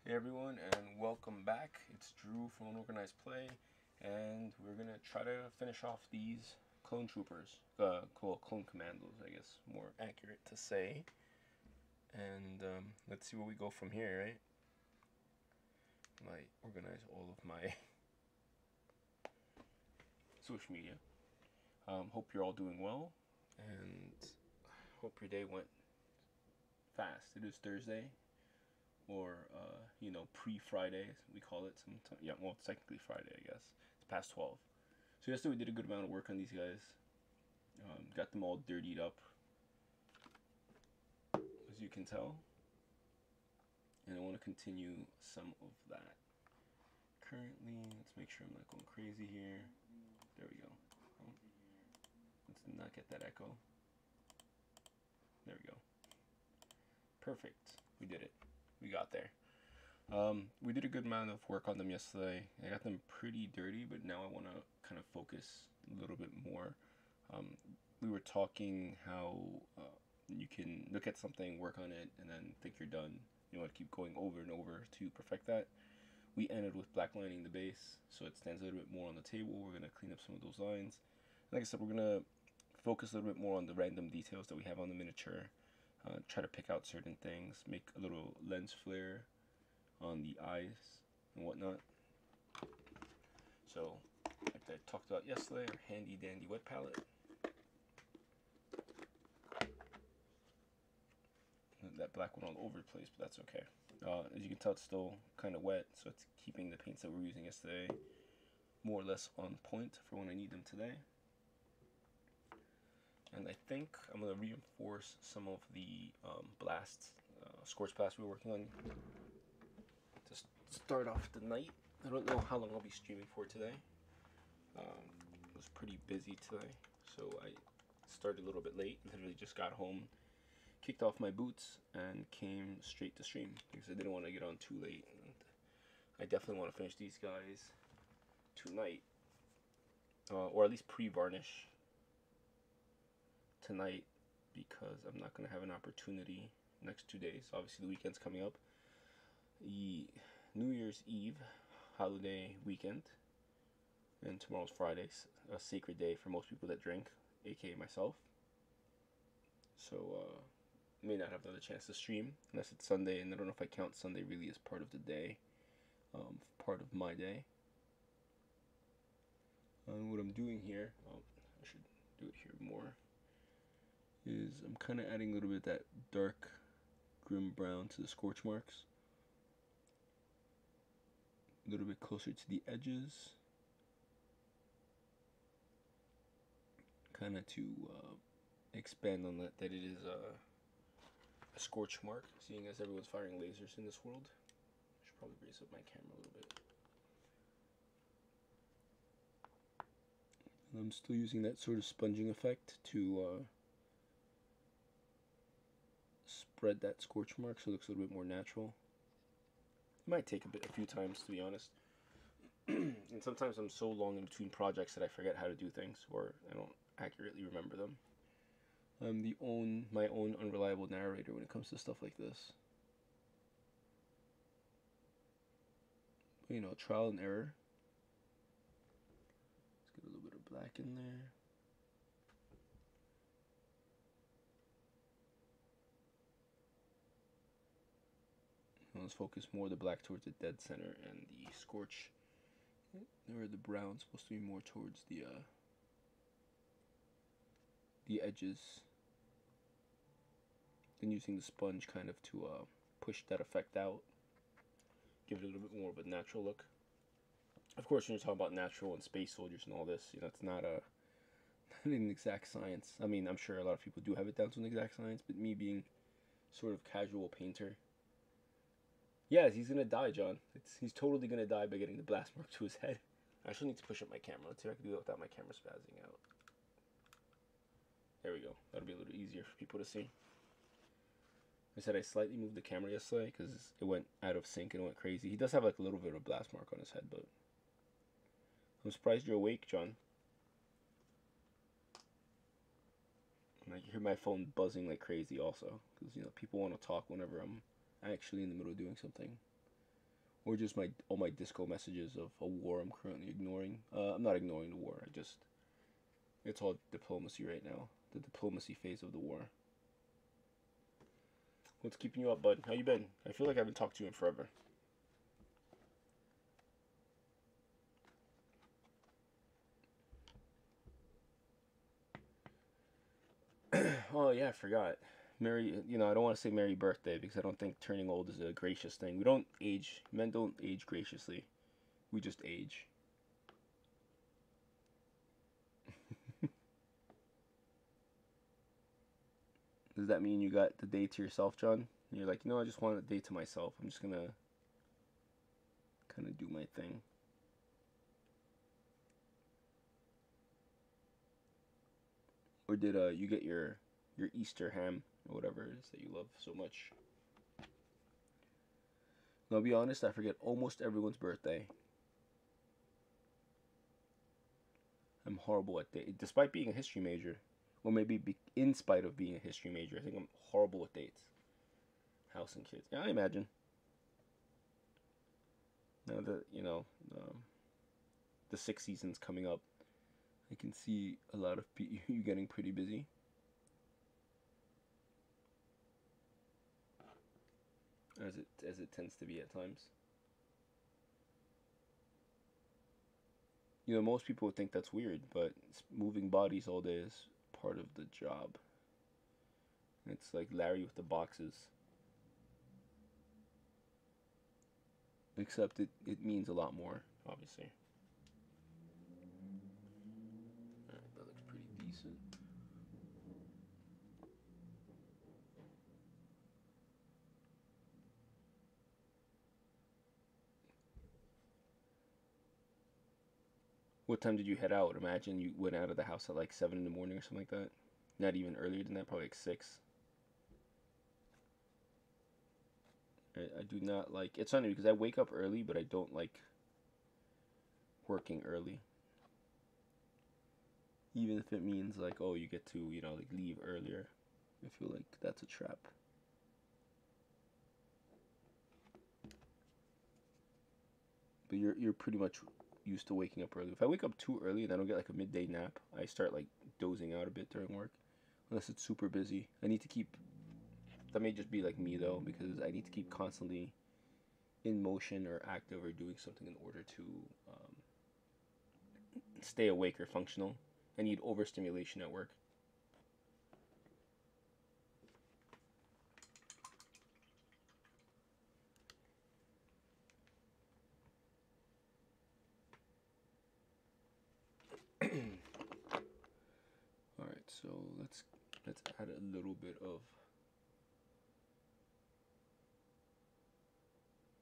Hey everyone, and welcome back. It's Drew from Unorganized Play, and we're gonna try to finish off these clone troopers. Clone commandos, I guess, more accurate to say. And let's see where we go from here, right? I organize all of my social media. Hope you're all doing well, and hope your day went fast. It is Thursday, or pre-Friday, we call it sometimes. Yeah, well, it's technically Friday, I guess. It's past 12. So yesterday we did a good amount of work on these guys. Got them all dirtied up, as you can tell. And I want to continue some of that. Currently, let's make sure I'm not going crazy here. There we go. Let's not get that echo. There we go. Perfect. We did it. We got there. We did a good amount of work on them yesterday. I got them pretty dirty, but now I want to kind of focus a little bit more. We were talking how you can look at something, work on it, and then think you're done. You want to keep going over and over to perfect that. We ended with black lining the base, so it stands a little bit more on the table. We're going to clean up some of those lines. Like I said, we're going to focus a little bit more on the random details that we have on the miniature. Try to pick out certain things, make a little lens flare on the eyes and whatnot. So, like I talked about yesterday, our handy dandy wet palette. That black one all over the place, but that's okay. As you can tell, it's still kind of wet, so it's keeping the paints that we were using yesterday more or less on point for when I need them today. And I think I'm going to reinforce some of the blasts, scorch blasts we were working on to start off the night. I don't know how long I'll be streaming for today. It was pretty busy today, so I started a little bit late. Literally just got home, kicked off my boots, and came straight to stream because I didn't want to get on too late. And I definitely want to finish these guys tonight, or at least pre-varnish tonight, because I'm not going to have an opportunity next 2 days. Obviously, the weekend's coming up. The New Year's Eve holiday weekend, and tomorrow's Friday, a sacred day for most people that drink, aka myself. So, may not have another chance to stream unless it's Sunday, and I don't know if I count Sunday really as part of the day, part of my day. And what I'm doing here, I should do it here more, is I'm kind of adding a little bit of that dark grim brown to the scorch marks. A little bit closer to the edges. Kind of to expand on that it is a scorch mark, seeing as everyone's firing lasers in this world. I should probably raise up my camera a little bit. And I'm still using that sort of sponging effect to spread that scorch mark so it looks a little bit more natural. It might take a few times, to be honest. And sometimes I'm so long in between projects that I forget how to do things, or I don't accurately remember them. I'm my own unreliable narrator when it comes to stuff like this. But, trial and error. Let's get a little bit of black in there. Let's focus more of the black towards the dead center, and the scorch, or the brown, supposed to be more towards the edges. Then using the sponge kind of to push that effect out, give it a little bit more of a natural look. Of course, when you're talking about natural and space soldiers and all this, it's not an exact science. I mean, I'm sure a lot of people do have it down to an exact science, but me being sort of casual painter, yeah, he's gonna die, John. He's totally gonna die by getting the blast mark to his head. I actually need to push up my camera. Let's see if I can do that without my camera spazzing out. There we go. That'll be a little easier for people to see. I said I slightly moved the camera yesterday because it went out of sync and it went crazy. He does have like a little bit of a blast mark on his head, but I'm surprised you're awake, John. And I hear my phone buzzing like crazy also, because people want to talk whenever I'm actually in the middle of doing something. or just my all my disco messages of a war I'm currently ignoring. I'm not ignoring the war. It's all diplomacy right now. The diplomacy phase of the war. What's keeping you up, bud? How you been? I feel like I haven't talked to you in forever. Oh yeah, I forgot. Merry, I don't want to say Merry birthday because I don't think turning old is a gracious thing. We don't age. Men don't age graciously. We just age. Does that mean you got the day to yourself, John? And you're like, I just want a day to myself. I'm just gonna kind of do my thing. Or did you get your Easter ham or whatever it is that you love so much? Now, I'll be honest, I forget almost everyone's birthday. I'm horrible at dates, despite being a history major, or maybe in spite of being a history major. I think I'm horrible with dates. House and kids. Yeah, I imagine. Now that the 6 season's coming up, I can see a lot of you getting pretty busy. As it tends to be at times. Most people would think that's weird, but moving bodies all day is part of the job. It's like Larry with the boxes. Except it means a lot more, obviously. Alright, that looks pretty decent. What time did you head out? Imagine you went out of the house at like 7 in the morning or something like that. Not even earlier than that, probably like 6. I do not like. It's funny because I wake up early, but I don't like working early. Even if it means like, oh, you get to like leave earlier. I feel like that's a trap. But you're pretty much used to waking up early. If I wake up too early and I don't get like a midday nap, I start like dozing out a bit during work. Unless it's super busy. I need to keep. That may just be like me though, because I need to keep constantly in motion or active or doing something in order to stay awake or functional. I need overstimulation at work. All right, so let's add a little bit of.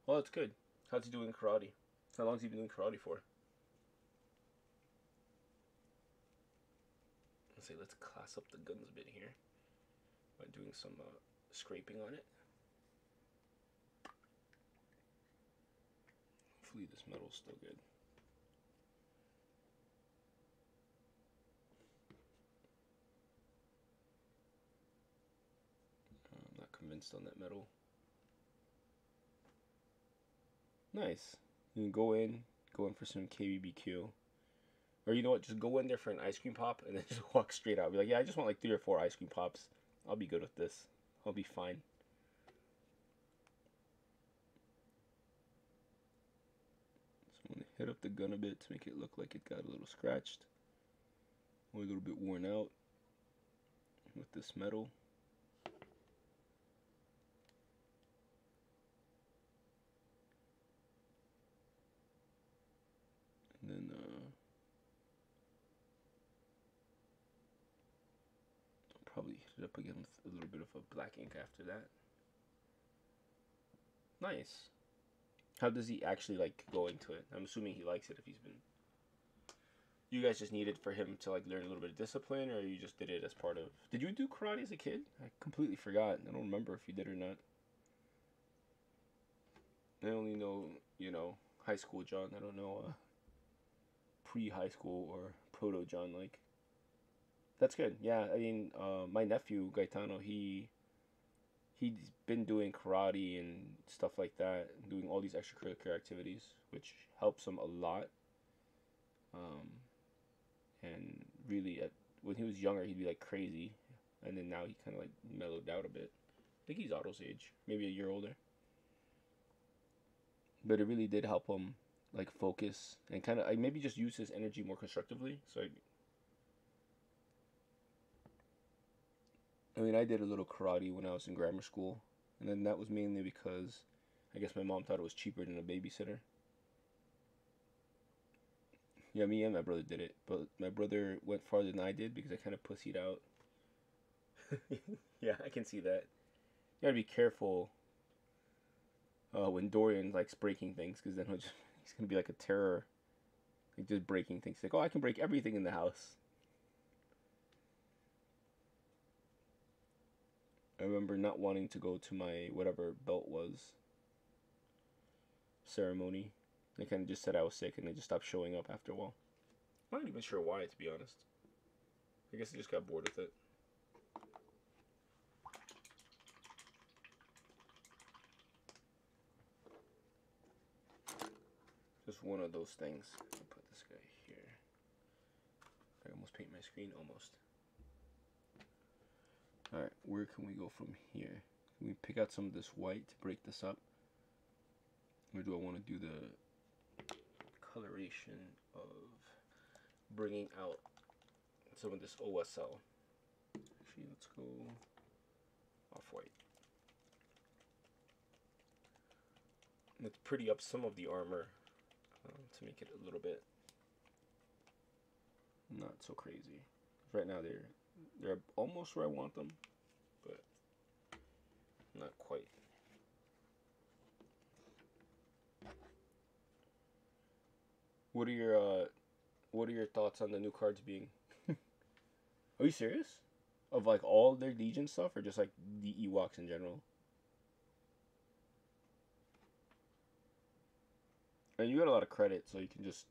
Oh, that's good. How's he doing karate? How long's he been doing karate for? Let's say let's class up the guns a bit here by doing some scraping on it. Hopefully this metal's still good. I'm not convinced on that metal. Nice. You can go in for some KBBQ. Or you know what, just go in there for an ice cream pop and then just walk straight out. Be like, yeah, I just want like 3 or 4 ice cream pops. I'll be good with this. I'll be fine. So I'm going to hit up the gun a bit to make it look like it got a little scratched. Or a little bit worn out with this metal. And then I'll probably hit it up again with a little bit of a black ink after that. Nice. How does he actually like go into it? I'm assuming he likes it if he's been. You guys just needed for him to like learn a little bit of discipline, or you just did it as part of. Did you do karate as a kid? I completely forgot. I don't remember if you did or not. I only know, high school John. I don't know pre-high school or proto John like. That's good. Yeah, I mean, my nephew Gaetano, he he's been doing karate and stuff like that, doing all these extracurricular activities, which helps him a lot. Um, and really, when he was younger, he'd be like crazy, and then now he kind of like mellowed out a bit. I think he's Otto's age, maybe a year older. But it really did help him like focus and kind of like maybe just use his energy more constructively. So I mean, I did a little karate when I was in grammar school, and then that was mainly because I guess my mom thought it was cheaper than a babysitter. Yeah, me and my brother did it, but my brother went farther than I did because I kind of pussied out. Yeah, I can see that. You gotta be careful when Dorian likes breaking things, because then he's gonna be like a terror, like just breaking things. Like, oh, I can break everything in the house. I remember not wanting to go to my whatever belt was ceremony. I kind of just said I was sick, and I just stopped showing up after a while. I'm not even sure why, to be honest. I guess I just got bored with it. Just one of those things. I'll put this guy here. I almost paint my screen, almost. Alright, where can we go from here? Can we pick out some of this white to break this up? Or do I want to do the coloration of bringing out some of this OSL? Actually, let's go off-white. Let's pretty up some of the armor to make it a little bit not so crazy. Right now they're almost where I want them, but not quite. What are your thoughts on the new cards being? Are you serious? Of like all their Legion stuff, or just like the Ewoks in general? And you got a lot of credit, so you can just,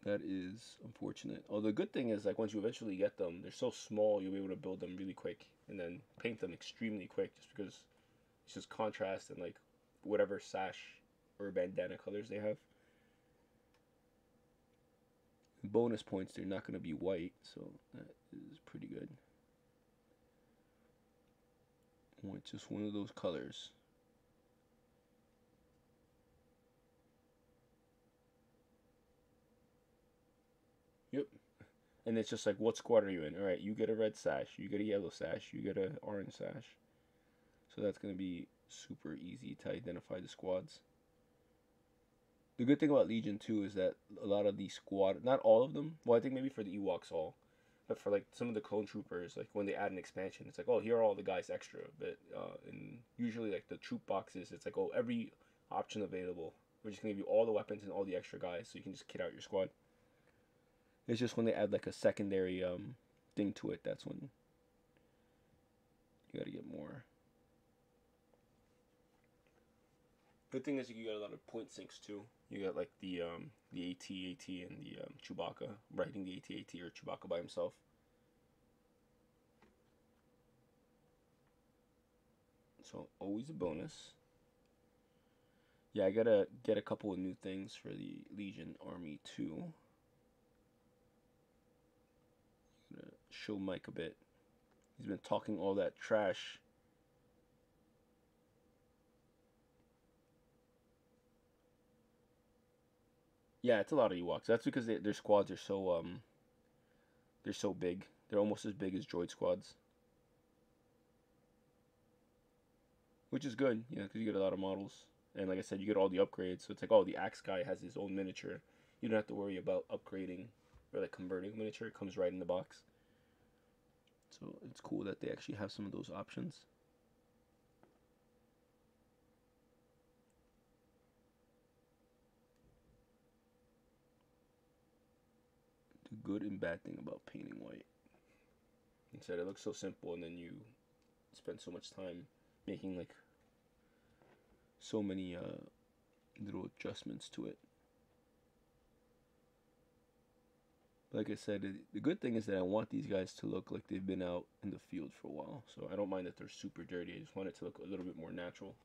that is unfortunate. Oh, the good thing is, like, once you eventually get them, they're so small, you'll be able to build them really quick and then paint them extremely quick, just because it's just contrast and like whatever sash or bandana colors they have. Bonus points, they're not going to be white, so that is pretty good. I want just one of those colors. Yep. And it's just like, what squad are you in? Alright, you get a red sash, you get a yellow sash, you get an orange sash. So that's going to be super easy to identify the squads. The good thing about Legion too is that a lot of the squad, not all of them, well, I think maybe for the Ewoks all, but for like some of the clone troopers, like when they add an expansion, it's like, oh, here are all the guys extra. But in usually like the troop boxes, it's like, oh, every option available. We're just gonna give you all the weapons and all the extra guys, so you can just kit out your squad. It's just when they add like a secondary thing to it, that's when you gotta get more. Good thing is you got a lot of point sinks too. You got like the AT-AT and the Chewbacca, riding the AT-AT or Chewbacca by himself. So always a bonus. Yeah, I gotta get a couple of new things for the Legion Army too. I'm gonna show Mike a bit. He's been talking all that trash. Yeah, it's a lot of Ewoks. That's because their squads are so they're so big. They're almost as big as droid squads, which is good, because you get a lot of models. And like I said, you get all the upgrades. So it's like, oh, the axe guy has his own miniature. You don't have to worry about upgrading or like converting a miniature. It comes right in the box. So it's cool that they actually have some of those options. The good and bad thing about painting white. Instead, it looks so simple, and then you spend so much time making like so many little adjustments to it. like I said, the good thing is that I want these guys to look like they've been out in the field for a while. So I don't mind that they're super dirty. I just want it to look a little bit more natural.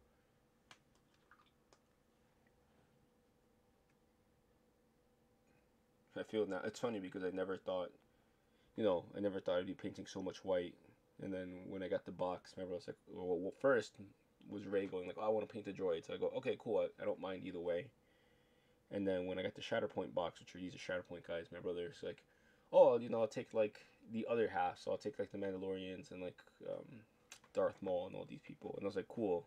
I feel now it's funny because I never thought, I never thought I'd be painting so much white. And then when I got the box, remember I was like, well first was Ray going like, oh, I want to paint the droid. So I go, okay, cool. I don't mind either way. And then when I got the Shatterpoint box, which are these are Shatterpoint guys, my brother's like, oh, I'll take like the other half. So I'll take like the Mandalorians and like Darth Maul and all these people. And I was like, cool.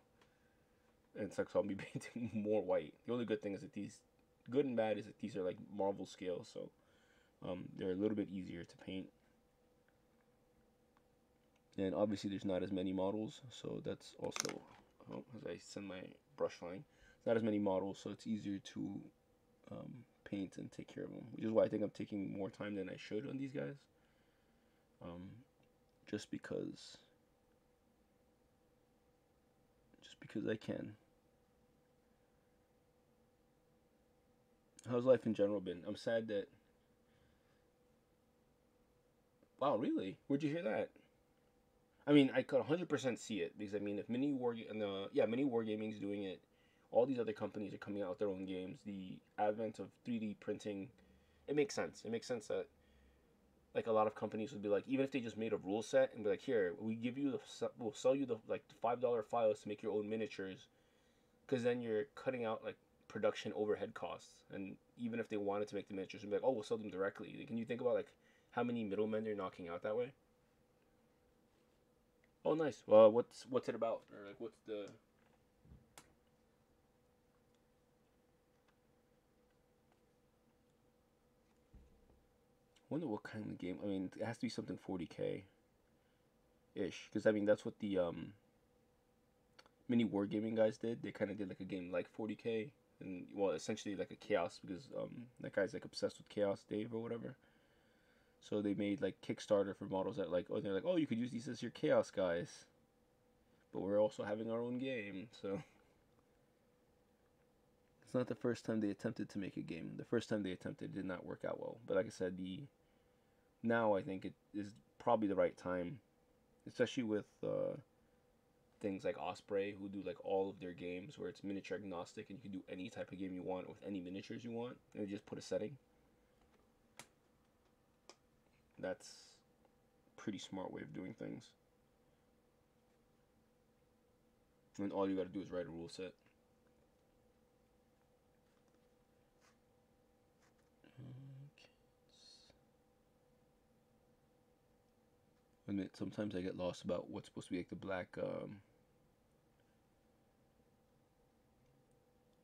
And it's like, so I'll be painting more white. The only good thing is that these, good and bad, is that these are like Marvel scale. So they're a little bit easier to paint. And obviously there's not as many models. So that's also, as I send my brush line, not as many models. So it's easier to paint and take care of them, which is why I think I'm taking more time than I should on these guys, just because I can. How's life in general been? I'm sad that, wow, really, where'd you hear that? I mean, I could 100% see it, because I mean, if Mini Wargaming's doing it, all these other companies are coming out with their own games. The advent of 3D printing, it makes sense. It makes sense that like a lot of companies would be like, even if they just made a rule set and be like, here, we'll sell you the like $5 files to make your own miniatures, because then you're cutting out like production overhead costs. And even if they wanted to make the miniatures, and be like, oh, we'll sell them directly. Like, can you think about like how many middlemen they're knocking out that way? Oh, nice. Well, what's it about, or like what's the? I wonder what kind of game. I mean, it has to be something 40K ish, because I mean that's what the Mini Wargaming guys did. They kind of did like a game like 40K, and well, essentially like a Chaos, because that guy's like obsessed with Chaos Dave or whatever. So they made like Kickstarter for models that like, oh, they're like, oh, you could use these as your Chaos guys, but we're also having our own game. So it's not the first time they attempted to make a game. The first time they attempted did not work out well. But like I said, now I think it is probably the right time, especially with things like Osprey, who do like all of their games where it's miniature agnostic and you can do any type of game you want with any miniatures you want, and they just put a setting. That's a pretty smart way of doing things. And all you gotta do is write a rule set. And sometimes I get lost about what's supposed to be like the black.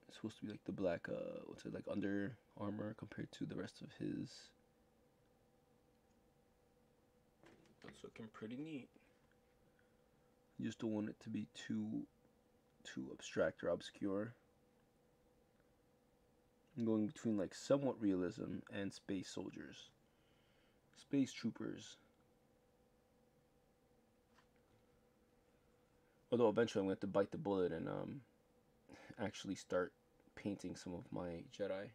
It's supposed to be like the black. What's it like, under armor compared to the rest of his. That's looking pretty neat. You just don't want it to be too abstract or obscure. I'm going between like somewhat realism and space soldiers, space troopers. Although eventually I'm going to have to bite the bullet and actually start painting some of my Jedi.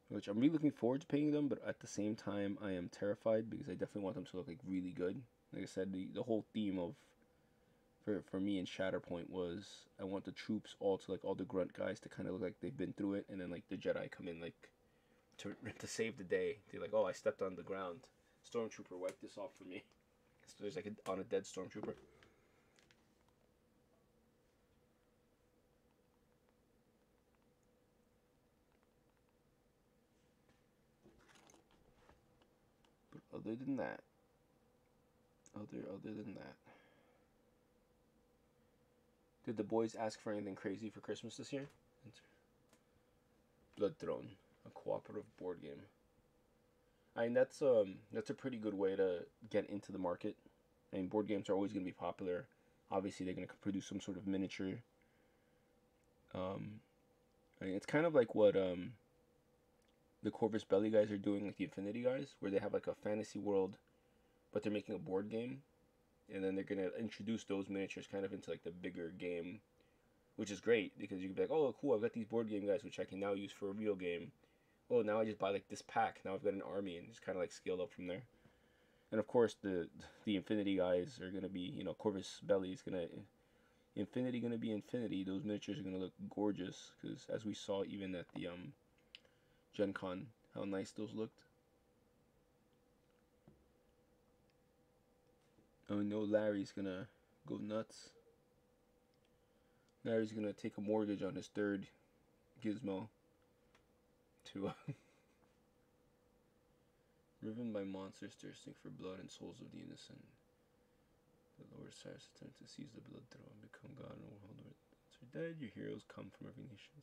Which I'm really looking forward to painting them, but at the same time I am terrified, because I definitely want them to look like really good. Like I said, the whole theme of for me in Shatterpoint was I want the troops all the grunt guys to kind of look like they've been through it, and then like the Jedi come in like to save the day. They're like, oh, I stepped on the ground. Stormtrooper, wipe this off for me. So there's like on a dead Stormtrooper. But other than that, did the boys ask for anything crazy for Christmas this year? Blood Throne, a cooperative board game. I mean, that's a pretty good way to get into the market. I mean, board games are always going to be popular. Obviously, they're going to produce some sort of miniature. I mean, it's kind of like what the Corvus Belli guys are doing, like the Infinity guys, where they have like a fantasy world, but they're making a board game, and then they're gonna introduce those miniatures kind of into like the bigger game, which is great because you can be like, oh, cool, I've got these board game guys which I can now use for a real game, oh, now I just buy like this pack. Now I've got an army and just kind of like scaled up from there. And of course, the Infinity guys are gonna be, Corvus Belli is gonna Infinity gonna be Infinity. Those miniatures are gonna look gorgeous because as we saw even at the Gen Con, how nice those looked. Oh no, Larry's gonna go nuts. Larry's gonna take a mortgage on his third gizmo to riven by monsters thirsting for blood and souls of the innocent. The Lord Cyrus attempts to seize the blood throne and become God in a world where the dead, your heroes come from every nation.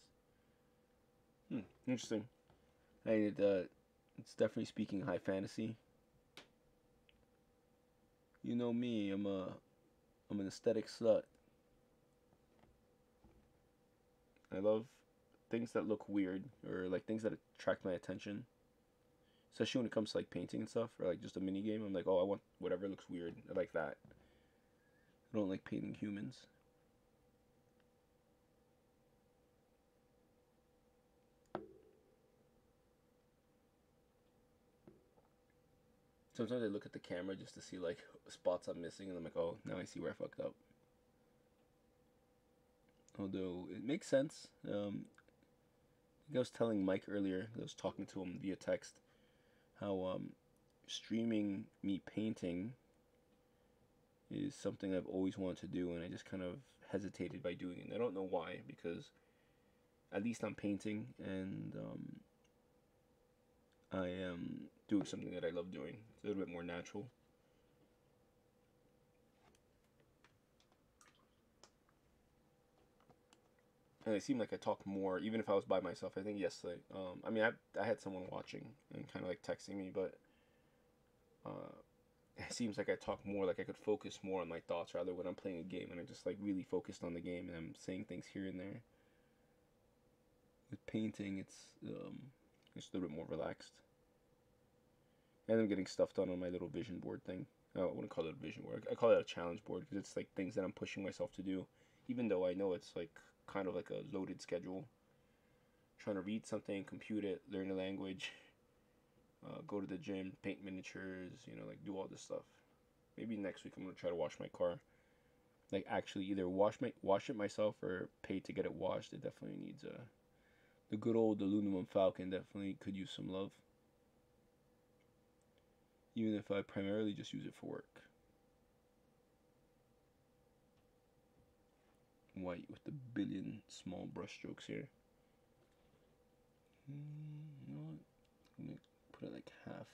Interesting. And it's definitely speaking high fantasy. You know me, I'm an aesthetic slut. I love things that look weird or like things that attract my attention. Especially when it comes to like painting and stuff or like just a mini game. I'm like, oh, I want whatever looks weird. I like that. I don't like painting humans. Sometimes I look at the camera just to see like spots I'm missing and I'm like, oh, now I see where I fucked up. Although it makes sense. I was telling Mike earlier, I was talking to him via text, how streaming me painting is something I've always wanted to do, and I just kind of hesitated by doing it. And I don't know why, because at least I'm painting, and I am doing something that I love doing. It's a little bit more natural. And it seemed like I talked more, even if I was by myself. I think yesterday, I mean, I had someone watching and kind of like texting me, but it seems like I talk more, like I could focus more on my thoughts rather when I'm playing a game and I'm just like really focused on the game and I'm saying things here and there. With painting, it's just a little bit more relaxed. And I'm getting stuff done on my little vision board thing. I wouldn't call it a vision board. I call it a challenge board because it's like things that I'm pushing myself to do, even though I know it's like kind of like a loaded schedule. Trying to read something, compute it, learn the language, go to the gym, paint miniatures, like do all this stuff. Maybe next week I'm gonna try to wash my car. Like actually either wash it myself or pay to get it washed. It definitely needs the good old aluminum Falcon definitely could use some love. Even if I primarily just use it for work. White with the billion small brush strokes here. You know what? I'm gonna put it like half.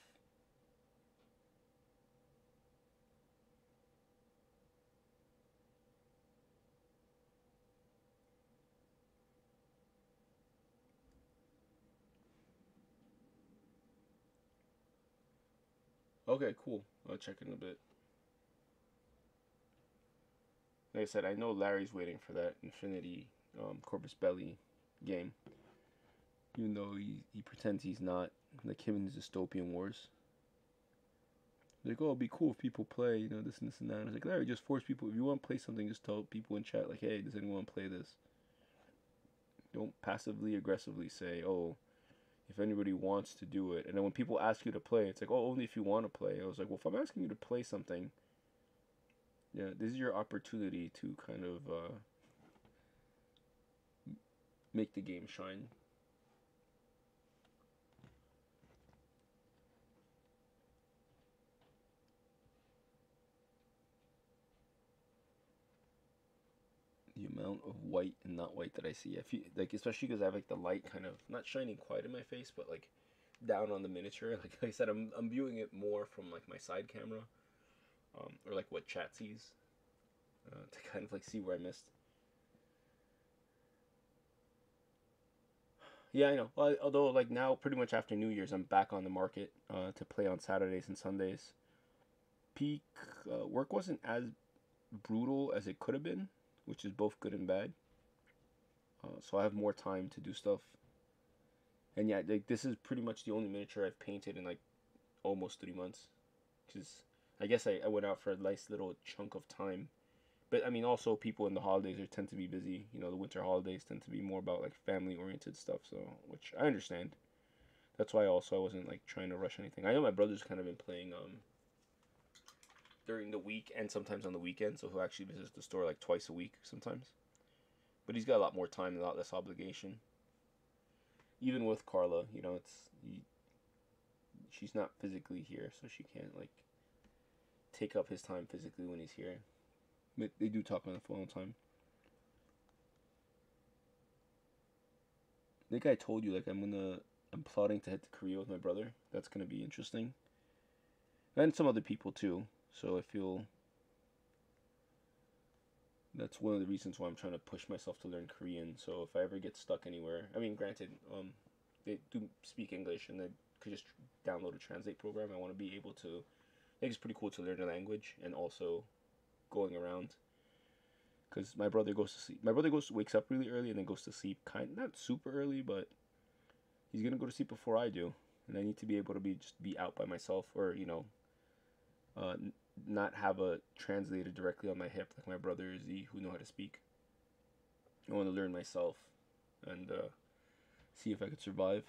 Okay, cool. I'll check in a bit. Like I said, I know Larry's waiting for that Infinity Corpus Belli game. Even though he pretends he's not. Like him in his dystopian wars. Like, oh, it'd be cool if people play, this and this and that. And I was like, Larry, just force people. If you want to play something, just tell people in chat, like, hey, does anyone want to play this? Don't passively aggressively say, oh, if anybody wants to do it. And then when people ask you to play, it's like, oh, only if you want to play. I was like, well, if I'm asking you to play something, yeah, this is your opportunity to kind of make the game shine. The amount of white and not white that I see, I feel like, especially because I have like the light kind of not shining quite in my face, but like down on the miniature. Like I said, I'm viewing it more from like my side camera, or like what chat sees, to kind of like see where I missed. Yeah, I know. Well, although like now, pretty much after New Year's, I'm back on the market to play on Saturdays and Sundays. Peak work wasn't as brutal as it could have been, which is both good and bad. So I have more time to do stuff. And yeah, like this is pretty much the only miniature I've painted in like almost 3 months. Because I guess I went out for a nice little chunk of time. But I mean, also people in the holidays tend to be busy. The winter holidays tend to be more about like family oriented stuff. So, which I understand. That's why also I wasn't like trying to rush anything. I know my brother's kind of been playing during the week and sometimes on the weekend, so he'll actually visit the store like twice a week sometimes. But he's got a lot more time and a lot less obligation. Even with Carla, you know, she's not physically here, so she can't like take up his time physically when he's here. But they do talk on the phone all the time. I think I told you like I'm plotting to head to Korea with my brother. That's gonna be interesting. And some other people too. So I feel that's one of the reasons why I'm trying to push myself to learn Korean. So if I ever get stuck anywhere, I mean, granted, they do speak English and they could just download a translate program. I want to be able to. I think it's pretty cool to learn the language and also going around. Because my brother goes to sleep. My brother wakes up really early and then goes to sleep not super early, but he's gonna go to sleep before I do, and I need to be able to be out by myself, or uh, not have a translator directly on my hip like my brother Z who know how to speak. I want to learn myself and see if I could survive.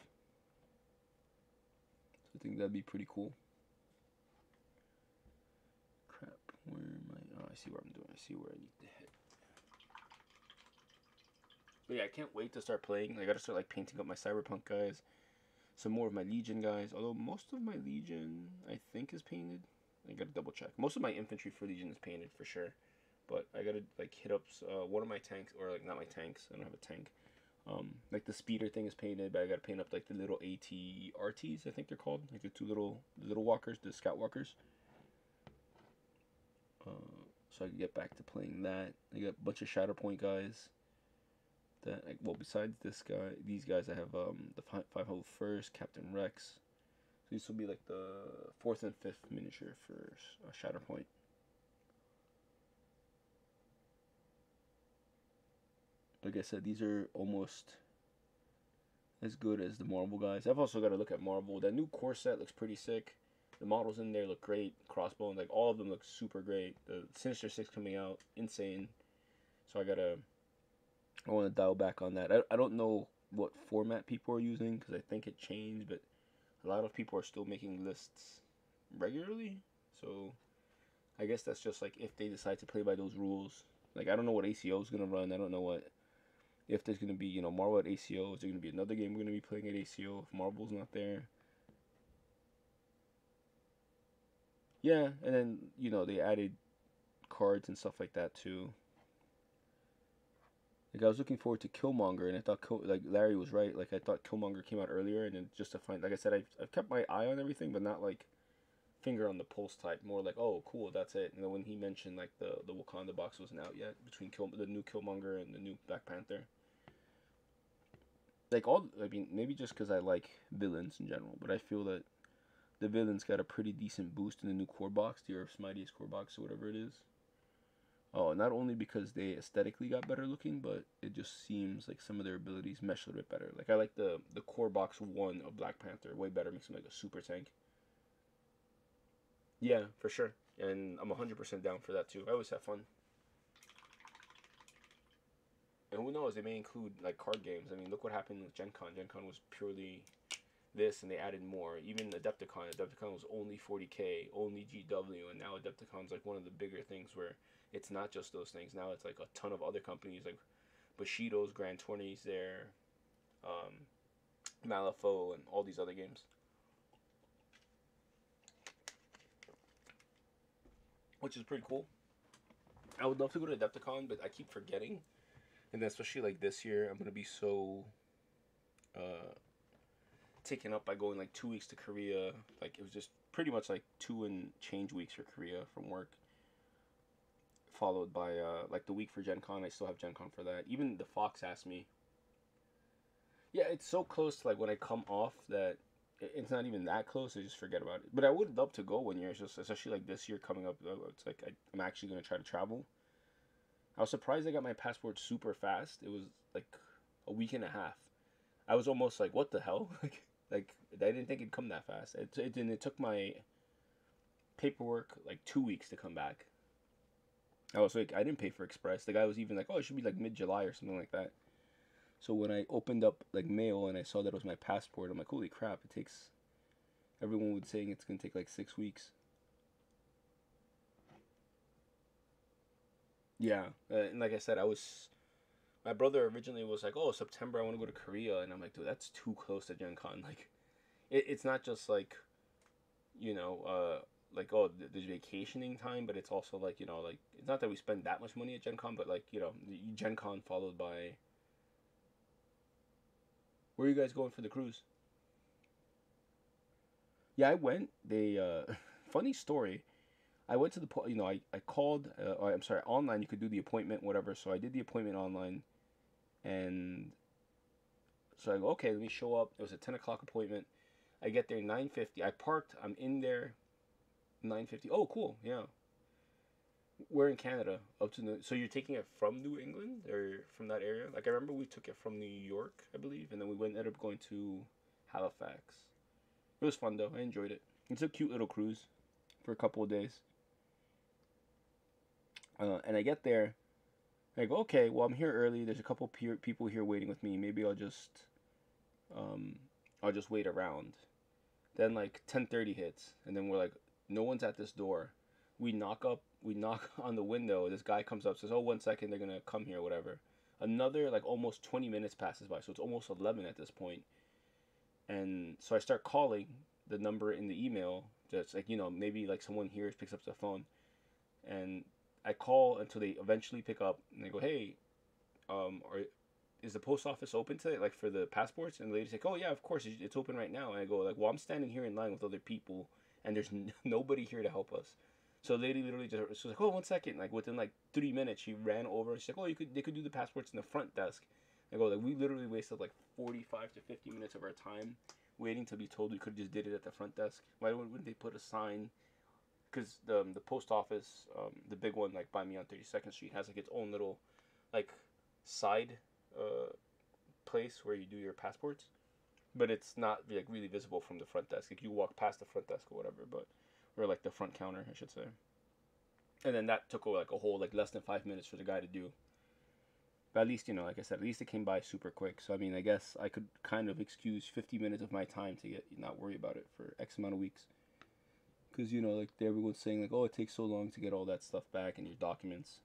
So I think that'd be pretty cool. Crap, where am I? Oh, I see what I'm doing. I see where I need to hit. But yeah, I can't wait to start playing. I gotta start like painting up my Cyberpunk guys, some more of my Legion guys. Although most of my Legion I think is painted. I gotta double check. Most of my infantry for Legion is painted for sure, but I gotta like hit up one of my tanks, or like not my tanks. I don't have a tank. Like the speeder thing is painted, but I gotta paint up like the little AT-RTs, I think they're called, like the two little walkers, the scout walkers. So I can get back to playing that. I got a bunch of Shatterpoint guys. That well, besides these guys, I have the 501st, Captain Rex. So these will be like the 4th and 5th miniature for Shatterpoint. Like I said, these are almost as good as the Marvel guys. I've also got to look at Marvel. That new core set looks pretty sick. The models in there look great. Crossbones, like all of them look super great. The Sinister Six coming out, insane. So I want to dial back on that. I don't know what format people are using because I think it changed, but a lot of people are still making lists regularly. So I guess that's just like if they decide to play by those rules. Like I don't know what ACO is gonna run. I don't know if there's gonna be Marvel at ACO. Is there gonna be another game we're gonna be playing at ACO if Marvel's not there? Yeah, and then they added cards and stuff like that too. Like I was looking forward to Killmonger, and I thought like Larry was right. Like I thought Killmonger came out earlier, and then just to find, like I said, I've kept my eye on everything, but not like finger on the pulse type. More like, oh, cool, that's it. And then when he mentioned like the Wakanda box wasn't out yet between the new Killmonger and the new Black Panther. Like I mean, maybe just because I like villains in general, but I feel that the villains got a pretty decent boost in the new core box, the Earth's Mightiest core box, or whatever it is. Oh, not only because they aesthetically got better looking, but it just seems like some of their abilities mesh a little bit better. Like I like the core box 1 of Black Panther way better, makes him like a super tank. Yeah, for sure. And I'm 100% down for that too. I always have fun. And who knows, they may include like card games. I mean, look what happened with Gen Con. Gen Con was purely this, and they added more. Even Adepticon was only 40k, only GW, and now Adepticon's like one of the bigger things where it's not just those things. Now it's like a ton of other companies like Bushido's Grand Tourneys there, Malifaux, and all these other games. Which is pretty cool. I would love to go to Adepticon, but I keep forgetting. And then especially like this year, I'm going to be so taken up by going like 2 weeks to Korea. Like it was just pretty much like 2 and change weeks for Korea from work. Followed by like the week for Gen Con. I still have Gen Con for that. Even the Fox asked me. Yeah, it's so close to like when I come off that it's not even that close. I just forget about it. But I would love to go one year. It's just especially like this year coming up. It's like I'm actually gonna try to travel. I was surprised I got my passport super fast. It was like a week and a half. I was almost like, what the hell? like I didn't think it'd come that fast. It took my paperwork like 2 weeks to come back. I was like, I didn't pay for Express. The guy was even like, oh, it should be like mid-July or something like that. So when I opened up like mail and I saw that it was my passport, I'm like, holy crap! It takes. Everyone was saying it's gonna take like 6 weeks. Yeah, and like I said, I was. My brother originally was like, "Oh, September, I want to go to Korea," and I'm like, "Dude, that's too close to Gen Con. Like, it's not just like, you know, like oh, there's vacationing time, but it's also like like it's not that we spend that much money at Gen Con, but like Gen Con followed by. Where are you guys going for the cruise? Yeah, I went. They funny story. I went to the I called. I'm sorry, online you could do the appointment, whatever. So I did the appointment online, and so I go, okay, let me show up. It was a 10 o'clock appointment. I get there 9:50. I parked. I'm in there 9:50. Oh, cool. Yeah, we're in Canada. Up to so you're taking it from New England or from that area? Like I remember we took it from New York, I believe, and then we ended up going to Halifax. It was fun though. I enjoyed it. It's a cute little cruise for a couple of days. And I get there. I go, okay, well, I'm here early. There's a couple people here waiting with me. Maybe um, I'll just wait around. Then like 10:30 hits, and then we're like, no one's at this door. We knock on the window. This guy comes up, says, oh, 1 second, they're gonna come here, whatever. Another like almost 20 minutes passes by, so it's almost 11 at this point. And so I start calling the number in the email, just like maybe like someone here picks up the phone, and I call until they eventually pick up, and they go, hey, are is the post office open today, like for the passports? And the lady's like, oh yeah, of course, it's open right now. And I go like, well, I'm standing here in line with other people, and there's nobody here to help us. So the lady literally just she was like, oh, 1 second. Like within like 3 minutes, she ran over. She's like, oh, they could do the passports in the front desk. I go like, we literally wasted like 45 to 50 minutes of our time waiting to be told we could just did it at the front desk. Why wouldn't they put a sign? Because the post office, the big one like by me on 32nd Street, has like its own little like side uh, place where you do your passports, but it's not like really visible from the front desk. Like you walk past the front desk or whatever, but or like the front counter, I should say. And then that took like a whole like less than 5 minutes for the guy to do. But at least like I said, at least it came by super quick. So I mean, I guess I could kind of excuse 50 minutes of my time to get not worry about it for X amount of weeks. Because like everyone's saying like, oh, it takes so long to get all that stuff back and your documents.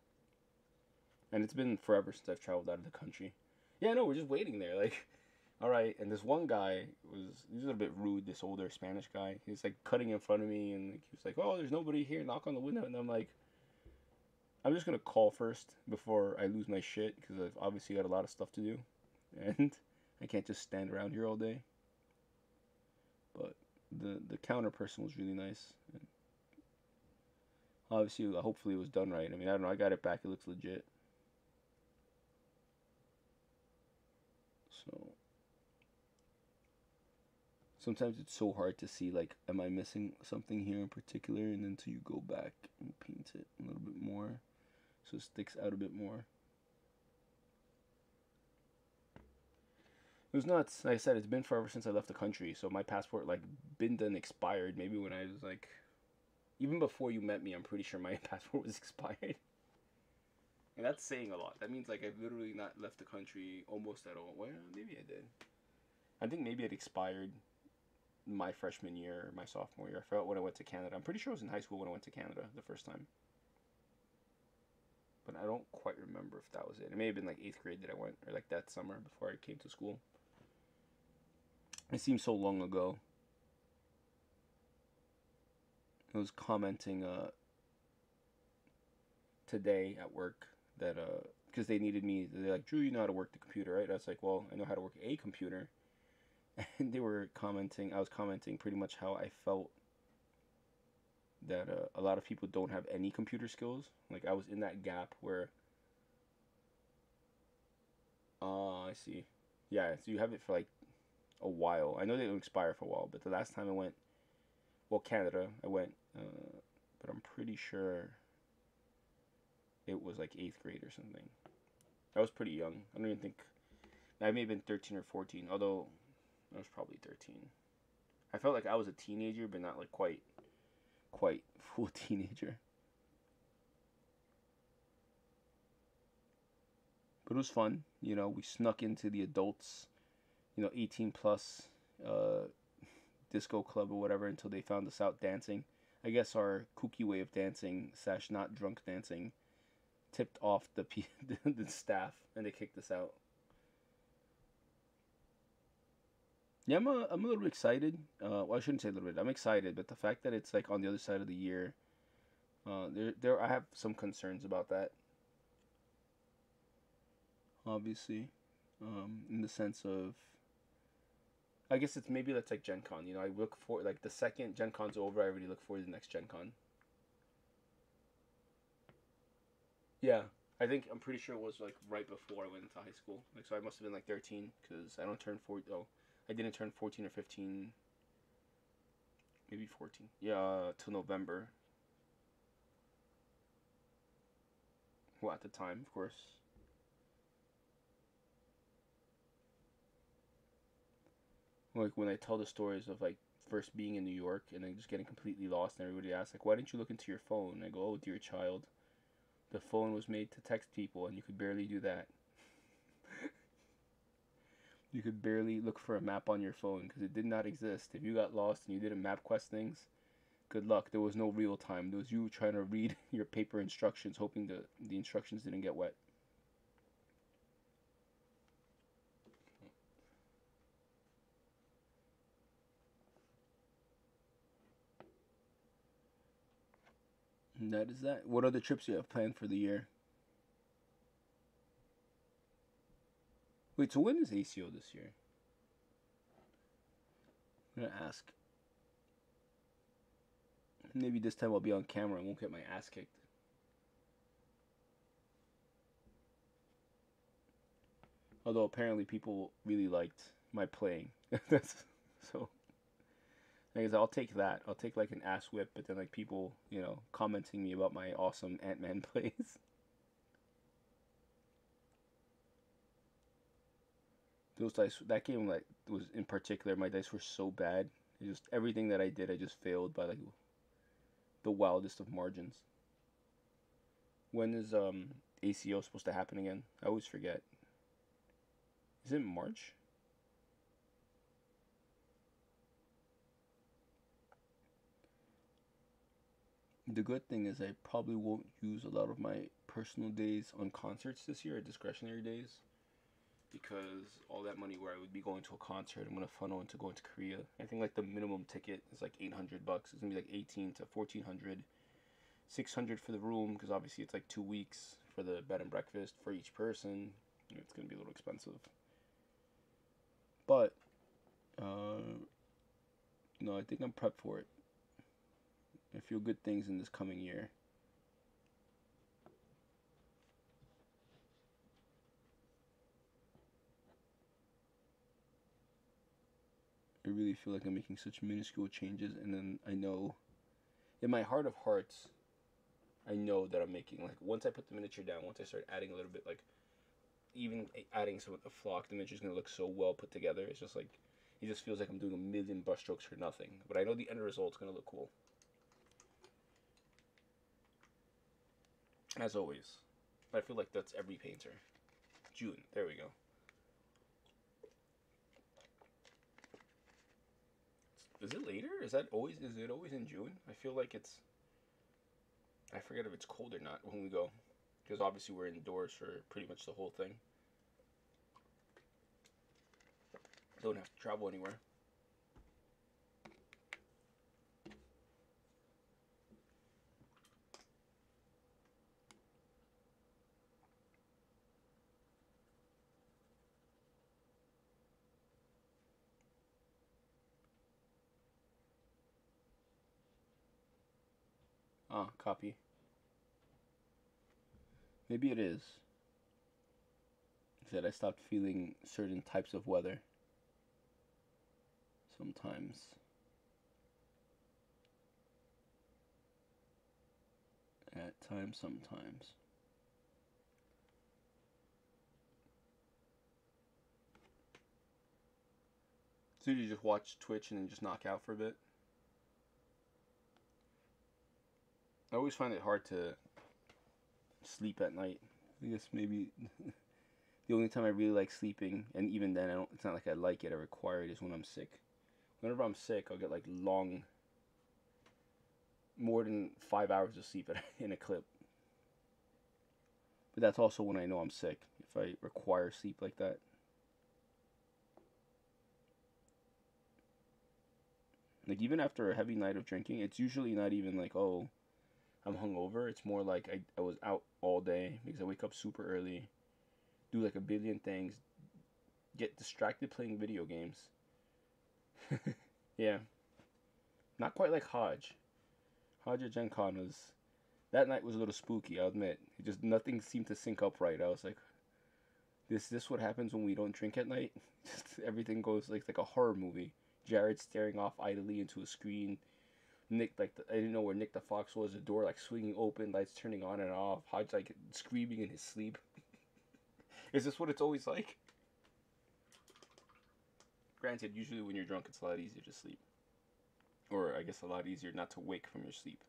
And it's been forever since I've traveled out of the country. Yeah, no, we're just waiting there. Like, all right. And this one guy he was a bit rude. This older Spanish guy. He's like cutting in front of me, and he was like, "Oh, there's nobody here. Knock on the window." And I'm like, I'm just gonna call first before I lose my shit because I've obviously got a lot of stuff to do, and I can't just stand around here all day. But the counter person was really nice. And obviously, hopefully, it was done right. I mean, I don't know. I got it back. It looks legit. So sometimes it's so hard to see like, am I missing something here in particular? And then until you go back and paint it a little bit more, so it sticks out a bit more. It was nuts. Like I said, it's been forever since I left the country, so my passport like been done expired. Maybe when I was like, even before you met me, I'm pretty sure my passport was expired. And that's saying a lot. That means like I've literally not left the country almost at all. Well, maybe I did. I think maybe it expired my freshman year or my sophomore year. I forgot when I went to Canada. I'm pretty sure I was in high school when I went to Canada the first time. But I don't quite remember if that was it. It may have been like 8th grade that I went, or like that summer before I came to school. It seems so long ago. I was commenting today at work that because they needed me. They're like, Drew, you know how to work the computer, right? I was like, well, I know how to work a computer. And they were commenting. I was commenting pretty much how I felt that a lot of people don't have any computer skills. Like I was in that gap where. I see. Yeah, so you have it for like a while. I know they don't expire for a while, but the last time I went, well, Canada, I went, but I'm pretty sure it was like 8th grade or something. I was pretty young. I don't even think I may have been 13 or 14, although I was probably 13. I felt like I was a teenager, but not like quite full teenager. But it was fun. You know, we snuck into the adults, 18 plus uh, disco club or whatever until they found us out dancing. I guess our kooky way of dancing / not drunk dancing tipped off the staff and they kicked us out. Yeah, I'm a little bit excited. Well, I shouldn't say a little bit. I'm excited, but the fact that it's like on the other side of the year, I have some concerns about that. Obviously, in the sense of, I guess it's maybe that's like Gen Con. I look for like the second Gen Con's over, I already look forward to the next Gen Con. Yeah, I'm pretty sure it was like right before I went into high school. Like so, I must have been like 13 because I don't turn 4. Oh, I didn't turn 14 or 15. Maybe 14. Yeah, till November. Well, at the time, of course. Like when I tell the stories of like first being in New York and then just getting completely lost, and everybody asks like, "Why didn't you look into your phone?" And I go, "Oh, dear child, the phone was made to text people, and you could barely do that. You could barely look for a map on your phone because it did not exist. If you got lost and you didn't map quest things, good luck. There was no real time. There was you trying to read your paper instructions, hoping the instructions didn't get wet." And that is that. What other trips you have planned for the year? Wait, so when is ACO this year? I'm gonna ask. Maybe this time I'll be on camera and won't get my ass kicked. Although apparently people really liked my playing. That's so. I guess I'll take that. I'll take like an ass whip, but then like people, commenting me about my awesome Ant-Man plays. Those dice, that game like was in particular, my dice were so bad. Just everything that I did, I just failed by like the wildest of margins. When is ACO supposed to happen again? I always forget. Is it March? The good thing is I probably won't use a lot of my personal days on concerts this year, or discretionary days, because all that money where I would be going to a concert, I'm gonna funnel into going to Korea. I think like the minimum ticket is like $800. It's gonna be like 18 to 1400, 600 for the room because obviously it's like 2 weeks for the bed and breakfast for each person. It's gonna be a little expensive, but I think I'm prepped for it. I feel good things in this coming year. I really feel like I'm making such minuscule changes, and then I know, in my heart of hearts, I know that I'm making, like, once I put the miniature down, once I start adding a little bit, like, even adding some of the flock, the miniature's gonna look so well put together. It's just like, it just feels like I'm doing a million brushstrokes for nothing. But I know the end result's gonna look cool. As always. I feel like that's every painter. June, there we go. Is it later? Is it always in June? I feel like I forget if it's cold or not when we go. Because obviously we're indoors for pretty much the whole thing. Don't have to travel anywhere. Ah, copy. Maybe it is. That I stopped feeling certain types of weather. Sometimes. At times, sometimes. So you just watch Twitch and then just knock out for a bit? I always find it hard to sleep at night. I guess maybe The only time I really like sleeping, and even then, it's not like I like it, I require it, is when I'm sick. Whenever I'm sick, I'll get like long, more than 5 hours of sleep in a clip. But that's also when I know I'm sick, if I require sleep like that. Like, even after a heavy night of drinking, it's usually not even like, oh, I'm hungover. It's more like I was out all day because I wake up super early, do like a billion things, get distracted playing video games. Yeah. Not quite like Hodge. Hodge at Gen Con was... That night was a little spooky, I'll admit. It just, nothing seemed to sync up right. I was like, this what happens when we don't drink at night? Just everything goes like a horror movie. Jared staring off idly into a screen. Nick, like, I didn't know where Nick the Fox was. The door, like, swinging open, lights turning on and off. Hodge, like, screaming in his sleep. Is this what it's always like? Granted, usually when you're drunk, it's a lot easier to sleep. Or, I guess, a lot easier not to wake from your sleep.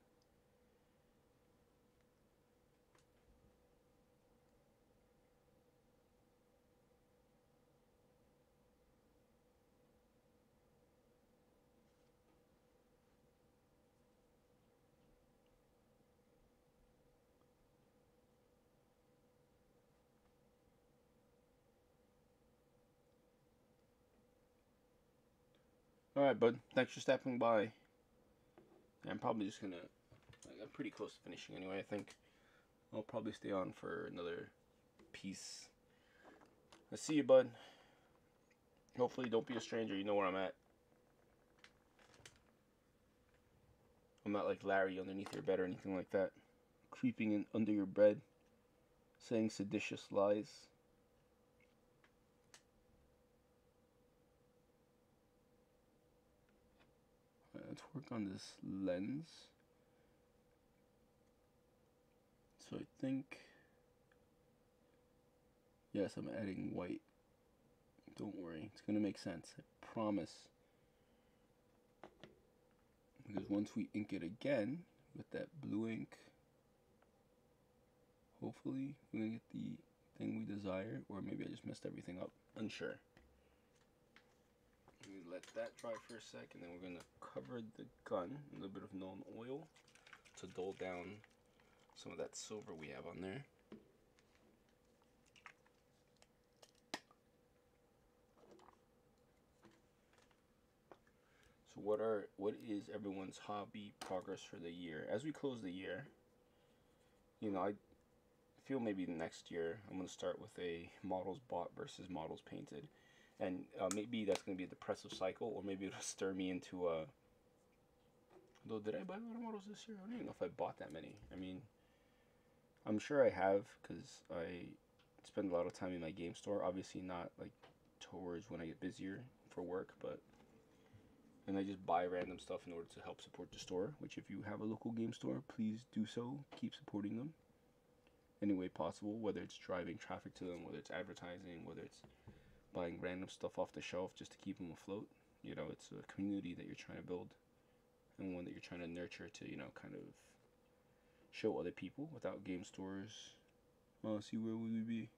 Alright, bud. Thanks for stopping by. I'm probably just gonna... I'm pretty close to finishing anyway, I think. I'll probably stay on for another piece. I see you, bud. Hopefully don't be a stranger. You know where I'm at. I'm not like Larry underneath your bed or anything like that. Creeping in under your bed. Saying seditious lies. Let's work on this lens. So I think... Yes, I'm adding white. Don't worry, it's gonna make sense. I promise. Because once we ink it again with that blue ink, hopefully we're gonna get the thing we desire. Or maybe I just messed everything up. Unsure. We let that dry for a sec, and then we're gonna cover the gun in a little bit of known oil to dull down some of that silver we have on there. So what is everyone's hobby progress for the year? As we close the year, you know, I feel maybe next year I'm gonna start with a models bought versus models painted, and maybe that's gonna be a depressive cycle, or maybe it'll stir me into a... Though, did I buy a lot of models this year? I don't even know if I bought that many. I mean, I'm sure I have, because I spend a lot of time in my game store. Obviously not like towards when I get busier for work, but... And I just buy random stuff in order to help support the store, which if you have a local game store, please do so. Keep supporting them any way possible, whether it's driving traffic to them, whether it's advertising, whether it's buying random stuff off the shelf just to keep them afloat. You know, it's a community that you're trying to build, and one that you're trying to nurture to, you know, kind of show other people. Without game stores, see, where would we be?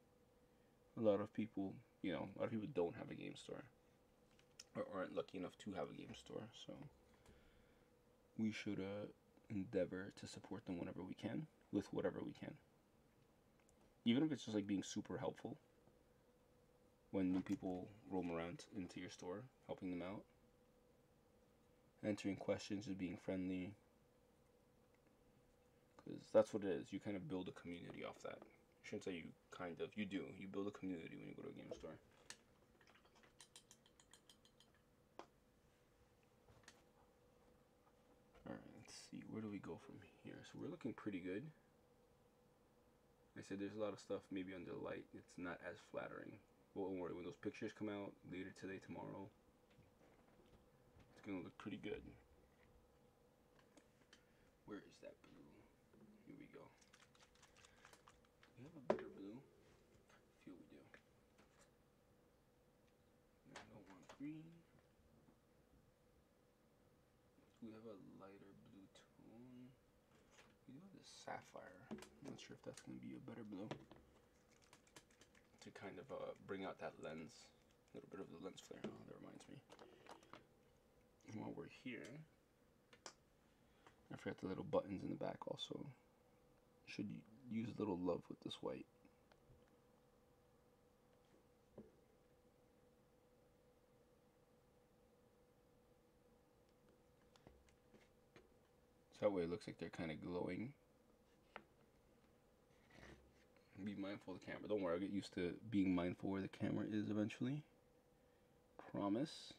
A lot of people, you know, a lot of people don't have a game store, or aren't lucky enough to have a game store, so we should endeavor to support them whenever we can, with whatever we can. Even if it's just like being super helpful when new people roam around into your store, helping them out, answering questions, and being friendly, because that's what it is. You kind of build a community off that. I shouldn't say you kind of, you do. You build a community when you go to a game store. Alright, let's see, where do we go from here? So we're looking pretty good. I said there's a lot of stuff maybe under the light, it's not as flattering. But don't worry, when those pictures come out later today, tomorrow, it's gonna look pretty good. Where is that blue? Here we go. We have a better blue. I feel we do. I don't want green. We have a lighter blue tone. We do have this sapphire. I'm not sure if that's gonna be a better blue. to kind of bring out that lens, a little bit of the lens flare. Oh, that reminds me. And while we're here, I forgot the little buttons in the back also. Should use a little love with this white. So that way it looks like they're kind of glowing. Be mindful of the camera. Don't worry, I'll get used to being mindful where the camera is eventually. Promise.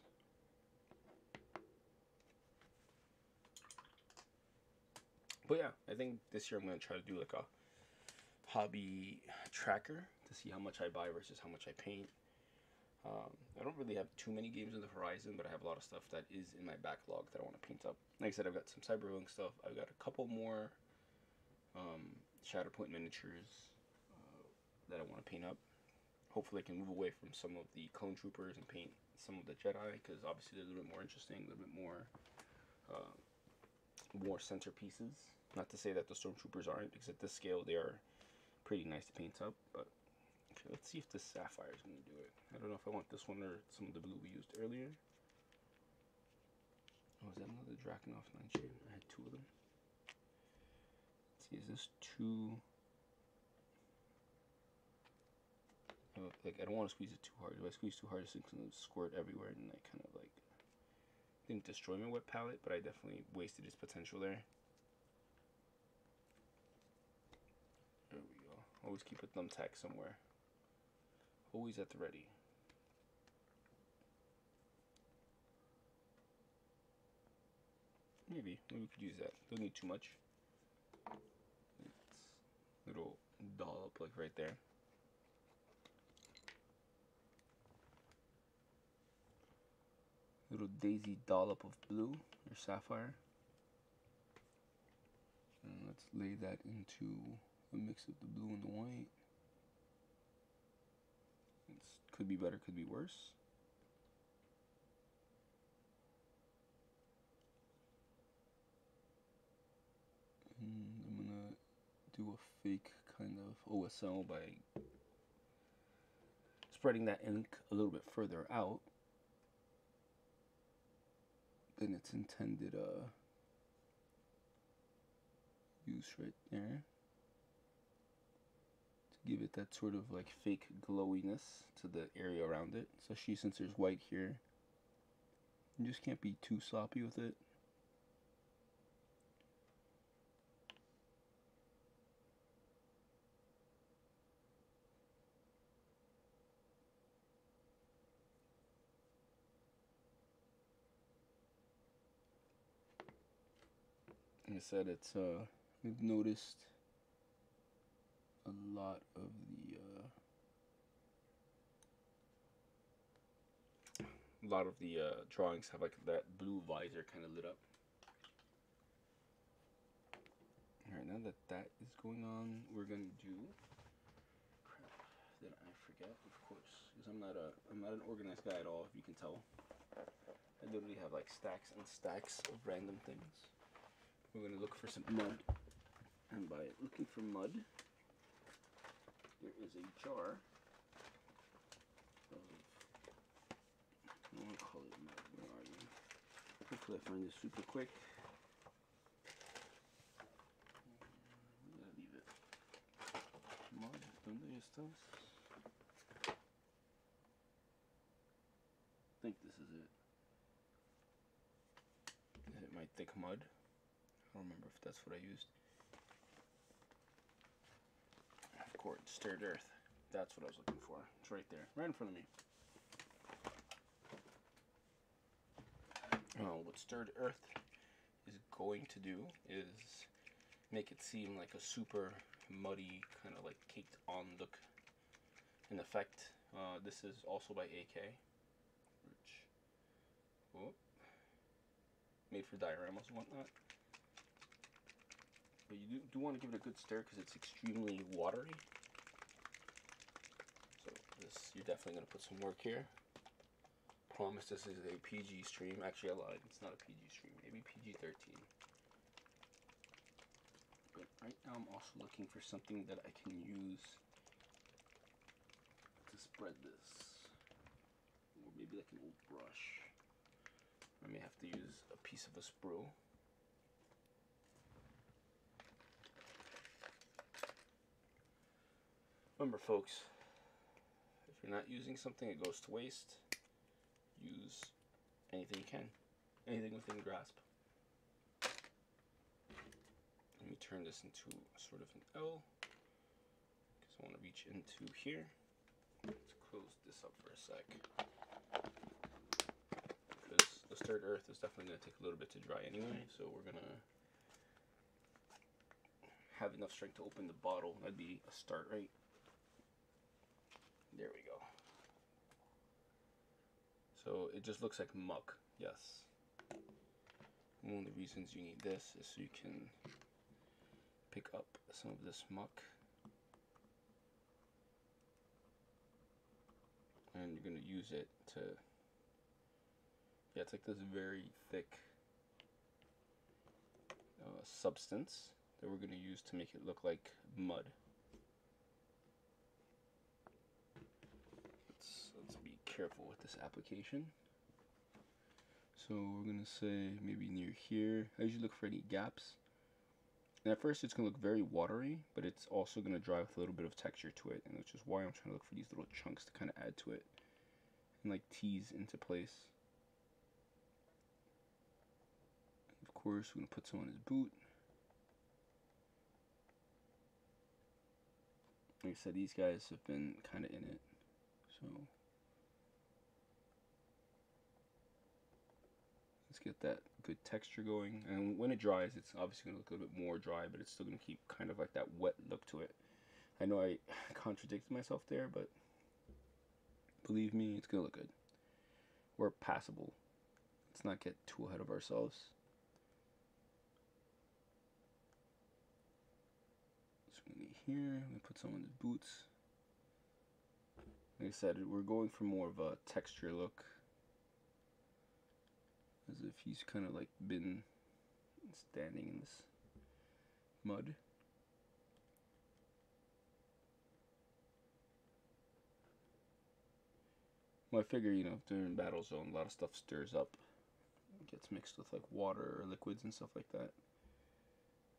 But yeah, I think this year I'm going to try to do like a hobby tracker to see how much I buy versus how much I paint. I don't really have too many games on the horizon, but I have a lot of stuff that is in my backlog that I want to paint up. Like I said, I've got some Cyberpunk stuff. I've got a couple more Shatterpoint miniatures that I want to paint up. Hopefully I can move away from some of the clone troopers and paint some of the Jedi, because obviously they're a little bit more interesting, a little bit more centerpieces. Not to say that the stormtroopers aren't, because at this scale they are pretty nice to paint up. But okay, let's see if this sapphire is going to do it. I don't know if I want this one or some of the blue we used earlier. Oh, is that another Drakenov 9 chain? I had 2 of them. Let's see, is this too... like, I don't want to squeeze it too hard. If I squeeze too hard, it's going to squirt everywhere, and I kind of like didn't destroy my wet palette, but I definitely wasted its potential there. There we go. Always keep a thumbtack somewhere. Always at the ready. Maybe we could use that. Don't need too much. It's a little dollop like right there. Little daisy dollop of blue or sapphire. And let's lay that into a mix of the blue and the white. It could be better, could be worse. And I'm gonna do a fake kind of OSL by spreading that ink a little bit further out than its intended use right there, to give it that sort of like fake glowiness to the area around it, especially since there's white here. You just can't be too sloppy with it. Like I said, it's I've noticed a lot of the drawings have like that blue visor kind of lit up. Alright, now that that is going on, we're gonna do... Crap, did I forget? Of course, because I'm not an organized guy at all, if you can tell. I literally have like stacks and stacks of random things. We're gonna look for some mud, and by looking for mud, there is a jar of... I don't want to call it mud. Where are you? Hopefully I find this super quick. Where did I leave it? Mud, ¿dónde estás? I think this is it. Is it my thick mud? I don't remember if that's what I used. Of course, stirred earth. That's what I was looking for. It's right there, right in front of me. What stirred earth is going to do is make it seem like a super muddy, kind of like caked on look and effect. This is also by AK, which, made for dioramas and whatnot. But you do want to give it a good stir because it's extremely watery. So this, you're definitely going to put some work here. Promise this is a PG stream. Actually, I lied. It's not a PG stream. Maybe PG-13. But right now I'm also looking for something that I can use spread this. Or maybe like an old brush. I may have to use a piece of a sprue. Remember, folks, if you're not using something, it goes to waste. Use anything you can, anything within grasp. Let me turn this into sort of an L, because I want to reach into here. Let's close this up for a sec, because the stirred earth is definitely going to take a little bit to dry anyway, so we're going to have enough strength to open the bottle. That'd be a start, right? There we go. So it just looks like muck, yes. One of the reasons you need this is so you can pick up some of this muck. And you're going to use it to, yeah, it's like this very thick substance that we're going to use to make it look like mud. Let's be careful with this application. So we're going to say maybe near here. I usually look for any gaps. And at first it's going to look very watery, but it's also going to dry with a little bit of texture to it, and which is why I'm trying to look for these little chunks to kind of add to it and like tease into place. And of course, we're going to put some on his boot. Like I said, these guys have been kind of in it, so let's get that good texture going. And when it dries, it's obviously going to look a little bit more dry, but it's still going to keep kind of like that wet look to it. I know I contradicted myself there, but believe me, it's going to look good. Or passable. Let's not get too ahead of ourselves. Here, I'm going to put some on his boots. Like I said, we're going for more of a texture look, as if he's kind of like been standing in this mud. Well, I figure, you know, during Battle Zone, a lot of stuff stirs up. It gets mixed with like water or liquids and stuff like that.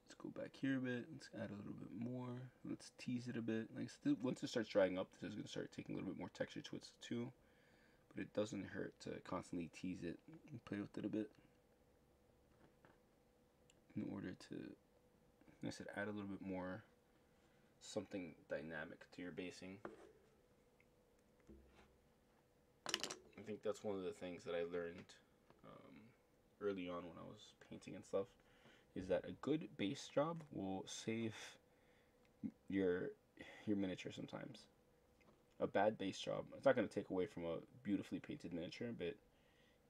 Let's go back here a bit. Let's add a little bit more. Let's tease it a bit. Like once it starts drying up, this is going to start taking a little bit more texture to it too. But it doesn't hurt to constantly tease it and play with it a bit, in order to, like I said, add a little bit more something dynamic to your basing. I think that's one of the things that I learned early on when I was painting and stuff, is that a good base job will save your miniature sometimes. A bad base job, it's not going to take away from a beautifully painted miniature, but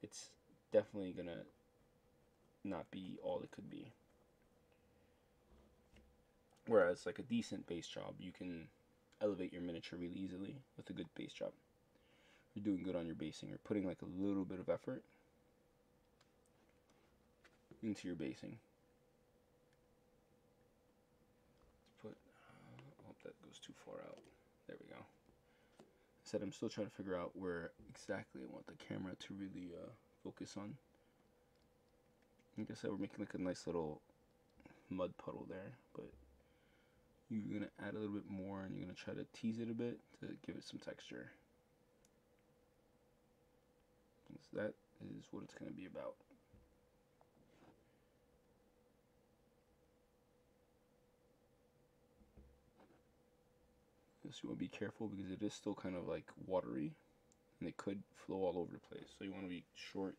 it's definitely going to not be all it could be. Whereas like a decent base job, you can elevate your miniature really easily with a good base job. You're doing good on your basing, or putting like a little bit of effort into your basing. Let's put, I hope that goes too far out. There we go. I said I'm still trying to figure out where exactly I want the camera to really focus on. Like I said, we're making like a nice little mud puddle there, but you're going to add a little bit more, and you're going to try to tease it a bit to give it some texture. So that is what it's going to be about. So you want to be careful, because it is still kind of like watery, and it could flow all over the place. So you want to be short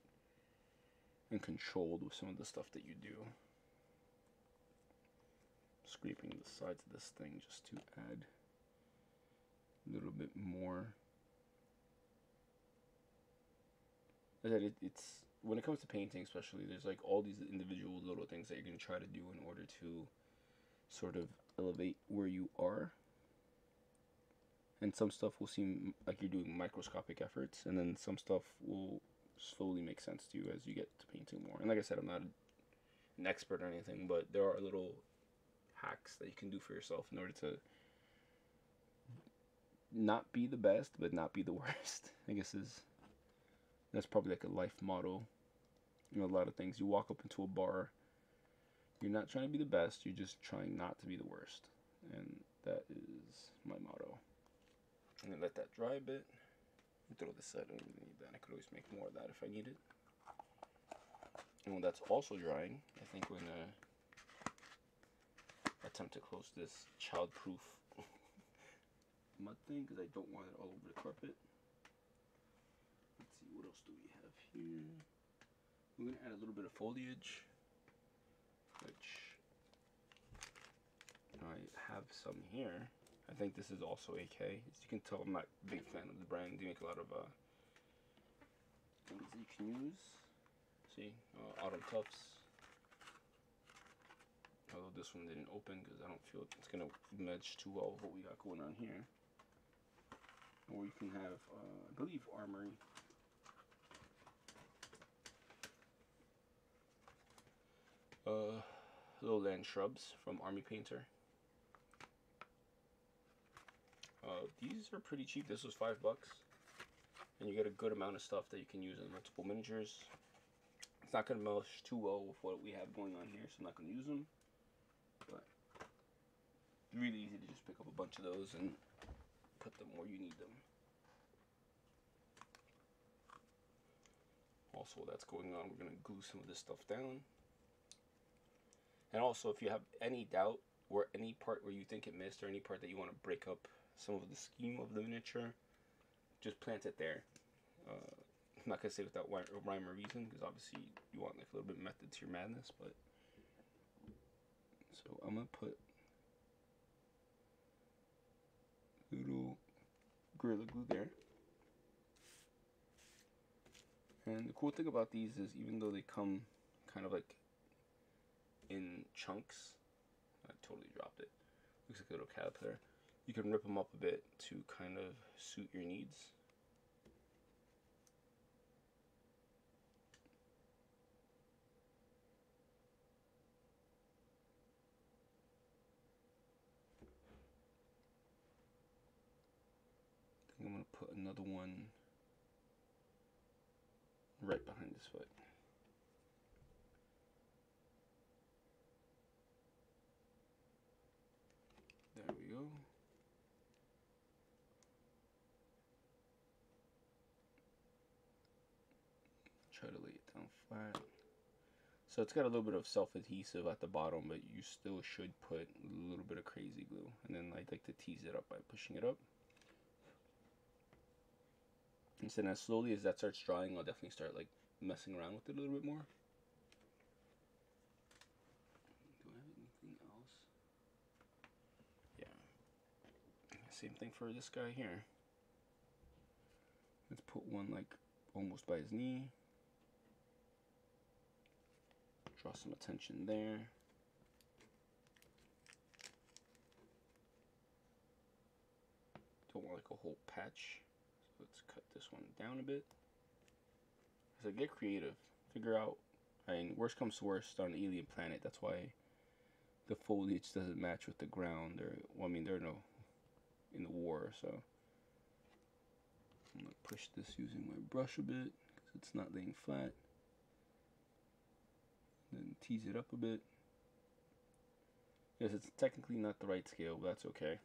and controlled with some of the stuff that you do. Scraping the sides of this thing just to add a little bit more. It's when it comes to painting especially, there's like all these individual little things that you're going to try to do in order to sort of elevate where you are. And some stuff will seem like you're doing microscopic efforts, and then some stuff will slowly make sense to you as you get to painting more. And like I said, I'm not an expert or anything, but there are little hacks that you can do for yourself in order to not be the best, but not be the worst. I guess that's probably like a life motto. You know, a lot of things. You walk up into a bar, you're not trying to be the best, you're just trying not to be the worst. And that is my motto. I'm gonna let that dry a bit. Throw this aside, I don't really need that. I could always make more of that if I need it. And when that's also drying, I think we're gonna attempt to close this child-proof mud thing because I don't want it all over the carpet. Let's see, what else do we have here? We're gonna add a little bit of foliage, which I have some here. I think this is also AK. As you can tell, I'm not a big fan of the brand. They make a lot of things that you can use. See, autumn tufts. Although this one didn't open because I don't feel it's gonna match too well with what we got going on here. Or you can have, I believe, armory. Lowland shrubs from Army Painter. These are pretty cheap. This was $5, and you get a good amount of stuff that you can use in multiple miniatures. It's not gonna mesh too well with what we have going on here, so I'm not gonna use them. But really easy to just pick up a bunch of those and put them where you need them. Also, while that's going on, we're gonna glue some of this stuff down. And also, if you have any doubt or any part where you think it missed or any part that you want to break up some of the scheme of the miniature, just plant it there. I'm not gonna say without rhyme or reason because obviously you want like a little bit of method to your madness, but so I'm gonna put little Gorilla Glue there. And the cool thing about these is even though they come kind of like in chunks, I totally dropped it. Looks like a little caterpillar. You can rip them up a bit to kind of suit your needs. I think I'm going to put another one right behind his foot. There we go. Try to lay it down flat. So it's got a little bit of self-adhesive at the bottom, but you still should put a little bit of crazy glue. And then I like to tease it up by pushing it up. And so as slowly as that starts drying, I'll definitely start like messing around with it a little bit more. Do I have anything else? Yeah. Same thing for this guy here. Let's put one like almost by his knee. Draw some attention there. Don't want like a whole patch. So let's cut this one down a bit. So get creative. Figure out, I mean, worst comes to worst on an alien planet. That's why the foliage doesn't match with the ground. Well, I mean, they're in the war, so I'm gonna push this using my brush a bit because it's not laying flat. Then tease it up a bit. Yes, it's technically not the right scale, but that's okay.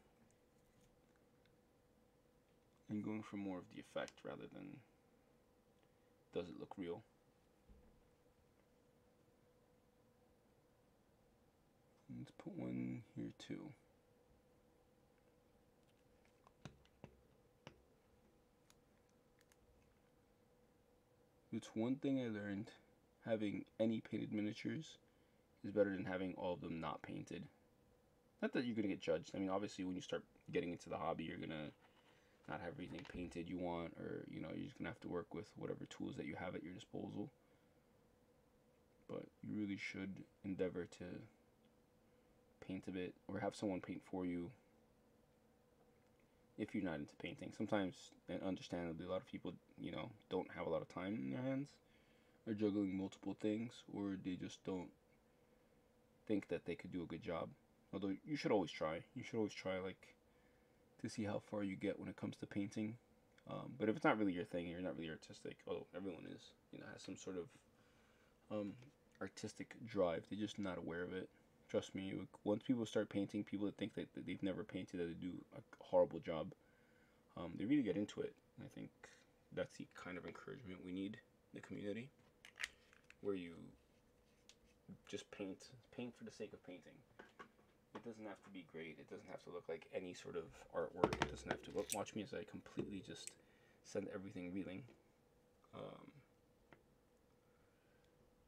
I'm going for more of the effect rather than does it look real. Let's put one here too. It's one thing I learned. Having any painted miniatures is better than having all of them not painted. Not that you're going to get judged. I mean, obviously, when you start getting into the hobby, you're going to not have everything painted you want, or, you know, you're just going to have to work with whatever tools that you have at your disposal. But you really should endeavor to paint a bit, or have someone paint for you if you're not into painting. Sometimes, and understandably, a lot of people, you know, don't have a lot of time in their hands, are juggling multiple things, or they just don't think that they could do a good job. Although you should always try. You should always try like to see how far you get when it comes to painting. But if it's not really your thing, you're not really artistic, although everyone is, you know, has some sort of artistic drive. They're just not aware of it. Trust me, once people start painting, people that think that they've never painted, that they do a horrible job, they really get into it. I think that's the kind of encouragement we need in the community, where you just paint for the sake of painting. It doesn't have to be great. It doesn't have to look like any sort of artwork. It doesn't have to look. Watch me as I completely just send everything reeling.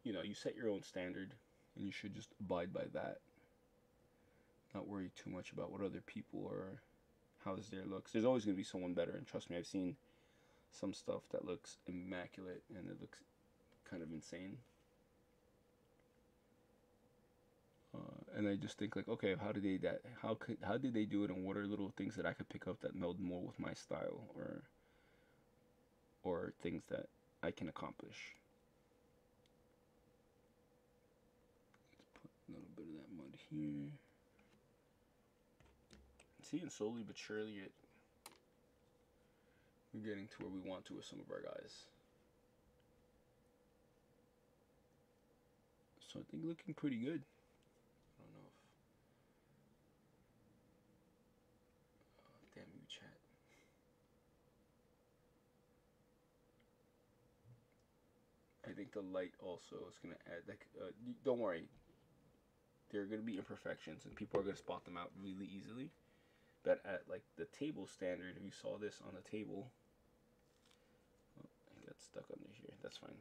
You know, you set your own standard, and you should just abide by that. Not worry too much about what other people or how their looks. There's always going to be someone better, and trust me, I've seen some stuff that looks immaculate, and it looks kind of insane. And I just think like, okay, how did they that? How did they do it? And what are little things that I could pick up that meld more with my style, or things that I can accomplish? Let's put a little bit of that mud here. See, and slowly but surely, we're getting to where we want to with some of our guys. So I think looking pretty good. Damn you, chat. I think the light also is going to add, like, don't worry. There are going to be imperfections, and people are going to spot them out really easily. But at, like, the table standard, if you saw this on the table, oh, I got stuck under here. That's fine.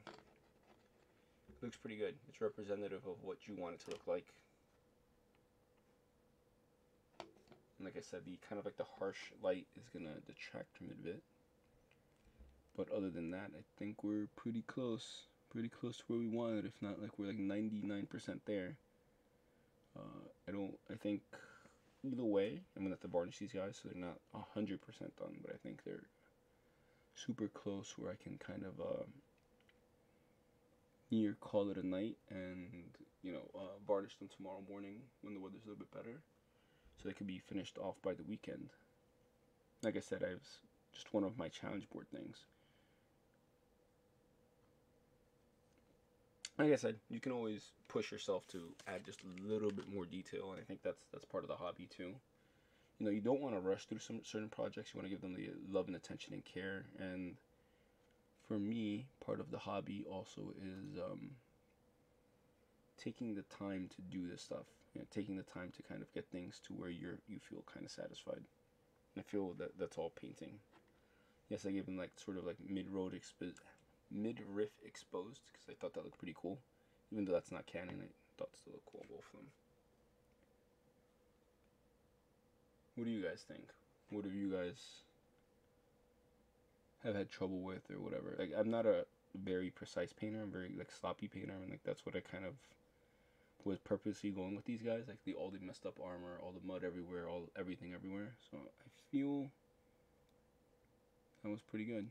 It looks pretty good. It's representative of what you want it to look like. And like I said, the kind of like the harsh light is going to detract from it a bit. But other than that, I think we're pretty close. Pretty close to where we wanted, if not like we're like 99% there. I think either way, I'm gonna have to varnish these guys so they're not 100% done, but I think they're super close where I can kind of near call it a night, and you know, varnish them tomorrow morning when the weather's a little bit better, so they could be finished off by the weekend. Like I said, I was just one of my challenge board things. Like I said, you can always push yourself to add just a little bit more detail, and I think that's part of the hobby too. You know, you don't want to rush through some certain projects. You want to give them the love and attention and care. And for me, part of the hobby also is taking the time to do this stuff. You know, taking the time to kind of get things to where you feel kind of satisfied. And I feel that that's all painting. Yes, I gave them like sort of like mid-riff exposed because I thought that looked pretty cool. Even though that's not canon, I thought it still looked cool, both of them. What do you guys think? What have you guys have had trouble with or whatever? Like, I'm not a very precise painter. I'm very like sloppy painter, and like that's what I kind of was purposely going with these guys. Like all the messed up armor, all the mud everywhere, everything everywhere. So I feel that was pretty good.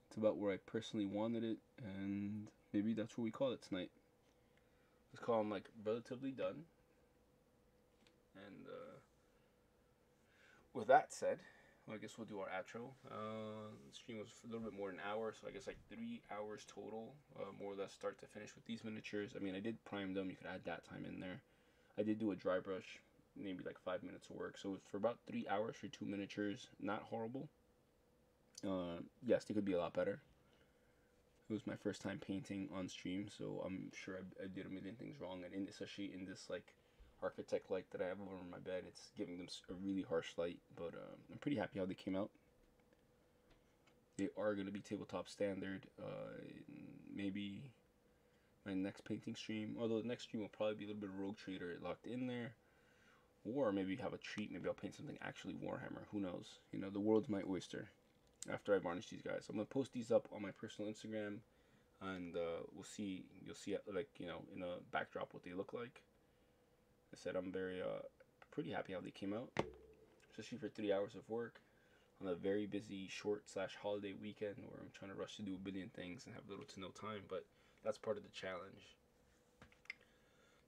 It's about where I personally wanted it, and maybe that's what we call it tonight. Let's call them like relatively done. And with that said, well, I guess we'll do our outro. The stream was a little bit more than an hour, so I guess like 3 hours total, more or less start to finish with these miniatures. I mean, I did prime them. You could add that time in there. I did do a dry brush, maybe like 5 minutes of work. So for about 3 hours for 2 miniatures, not horrible. Yes, they could be a lot better. It was my first time painting on stream, so I'm sure I did a million things wrong, and especially in this like architect light that I have over my bed, it's giving them a really harsh light, but I'm pretty happy how they came out. They are going to be tabletop standard. Maybe my next painting stream, although the next stream will probably be a little bit of Rogue Trader locked in there, or maybe have a treat. Maybe I'll paint something actually Warhammer. Who knows? You know, the world's my oyster. After I varnish these guys, I'm gonna post these up on my personal Instagram, and we'll see. You'll see like, you know, in a backdrop what they look like. I said I'm very pretty happy how they came out, especially for 3 hours of work on a very busy short/holiday weekend where I'm trying to rush to do a billion things and have little to no time. But that's part of the challenge.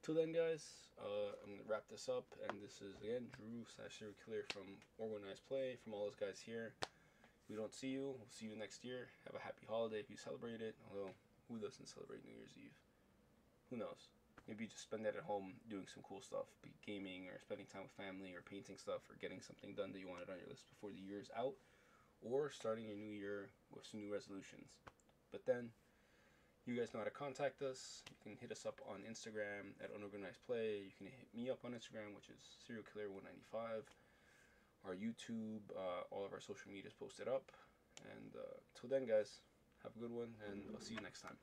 Till then, guys, I'm gonna wrap this up, and this is again Drew / Serial Killer from Organized Play. From all those guys here, if we don't see you, we'll see you next year. Have a happy holiday if you celebrate it. Although, who doesn't celebrate New Year's Eve? Who knows? Maybe just spend that at home doing some cool stuff, be gaming or spending time with family or painting stuff or getting something done that you wanted on your list before the year is out, or starting your new year with some new resolutions. But then, you guys know how to contact us. You can hit us up on Instagram at Unorganized Play. You can hit me up on Instagram, which is Serial Killer 195. Our YouTube, all of our social media is posted up. And till then, guys, have a good one, and I'll see you next time.